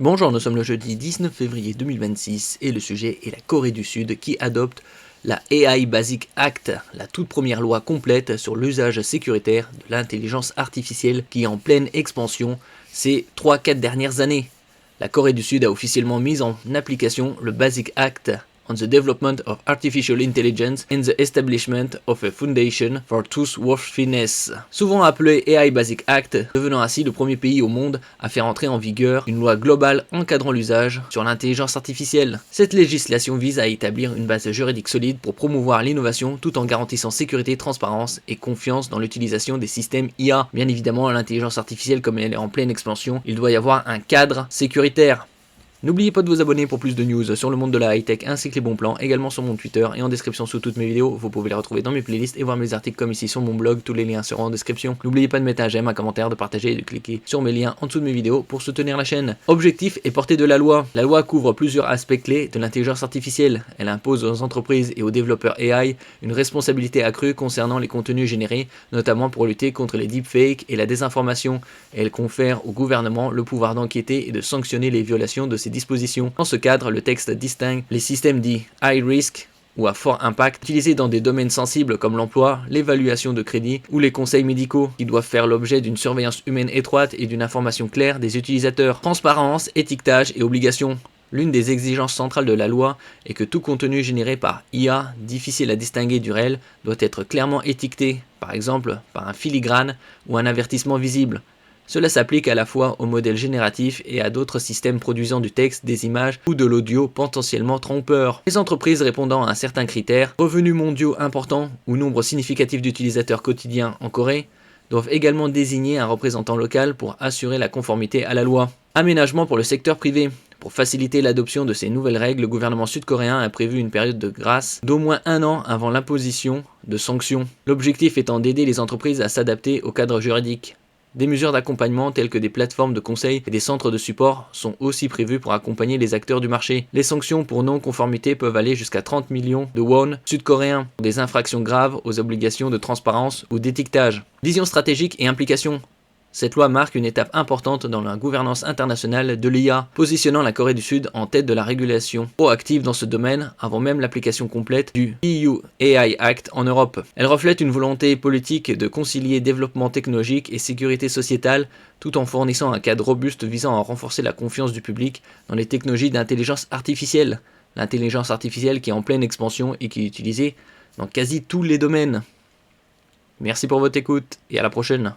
Bonjour, nous sommes le jeudi 19 février 2026 et le sujet est la Corée du Sud qui adopte la AI Basic Act, la toute première loi complète sur l'usage sécuritaire de l'intelligence artificielle qui est en pleine expansion ces 3-4 dernières années. La Corée du Sud a officiellement mis en application le Basic Act on the Development of Artificial Intelligence and the Establishment of a Foundation for Trustworthiness, souvent appelé AI Basic Act, devenant ainsi le premier pays au monde à faire entrer en vigueur une loi globale encadrant l'usage sur l'intelligence artificielle. Cette législation vise à établir une base juridique solide pour promouvoir l'innovation tout en garantissant sécurité, transparence et confiance dans l'utilisation des systèmes IA. Bien évidemment, l'intelligence artificielle, comme elle est en pleine expansion, il doit y avoir un cadre sécuritaire. N'oubliez pas de vous abonner pour plus de news sur le monde de la high-tech ainsi que les bons plans, également sur mon Twitter et en description sous toutes mes vidéos. Vous pouvez les retrouver dans mes playlists et voir mes articles comme ici sur mon blog, tous les liens seront en description. N'oubliez pas de mettre un j'aime, un commentaire, de partager et de cliquer sur mes liens en dessous de mes vidéos pour soutenir la chaîne. Objectif et portée de la loi. La loi couvre plusieurs aspects clés de l'intelligence artificielle. Elle impose aux entreprises et aux développeurs AI une responsabilité accrue concernant les contenus générés, notamment pour lutter contre les deepfakes et la désinformation. Elle confère au gouvernement le pouvoir d'enquêter et de sanctionner les violations de ces dispositions. Dans ce cadre, le texte distingue les systèmes dits high risk ou à fort impact, utilisés dans des domaines sensibles comme l'emploi, l'évaluation de crédit ou les conseils médicaux, qui doivent faire l'objet d'une surveillance humaine étroite et d'une information claire des utilisateurs. Transparence, étiquetage et obligations. L'une des exigences centrales de la loi est que tout contenu généré par IA, difficile à distinguer du réel, doit être clairement étiqueté, par exemple par un filigrane ou un avertissement visible. Cela s'applique à la fois aux modèles génératifs et à d'autres systèmes produisant du texte, des images ou de l'audio potentiellement trompeurs. Les entreprises répondant à un certain critère, revenus mondiaux importants ou nombre significatif d'utilisateurs quotidiens en Corée, doivent également désigner un représentant local pour assurer la conformité à la loi. Aménagement pour le secteur privé. Pour faciliter l'adoption de ces nouvelles règles, le gouvernement sud-coréen a prévu une période de grâce d'au moins 1 an avant l'imposition de sanctions. L'objectif étant d'aider les entreprises à s'adapter au cadre juridique. Des mesures d'accompagnement telles que des plateformes de conseil et des centres de support sont aussi prévues pour accompagner les acteurs du marché. Les sanctions pour non-conformité peuvent aller jusqu'à 30 millions de won sud-coréens pour des infractions graves aux obligations de transparence ou d'étiquetage. Vision stratégique et implication. Cette loi marque une étape importante dans la gouvernance internationale de l'IA, positionnant la Corée du Sud en tête de la régulation proactive dans ce domaine avant même l'application complète du EU AI Act en Europe. Elle reflète une volonté politique de concilier développement technologique et sécurité sociétale tout en fournissant un cadre robuste visant à renforcer la confiance du public dans les technologies d'intelligence artificielle. L'intelligence artificielle qui est en pleine expansion et qui est utilisée dans quasi tous les domaines. Merci pour votre écoute et à la prochaine.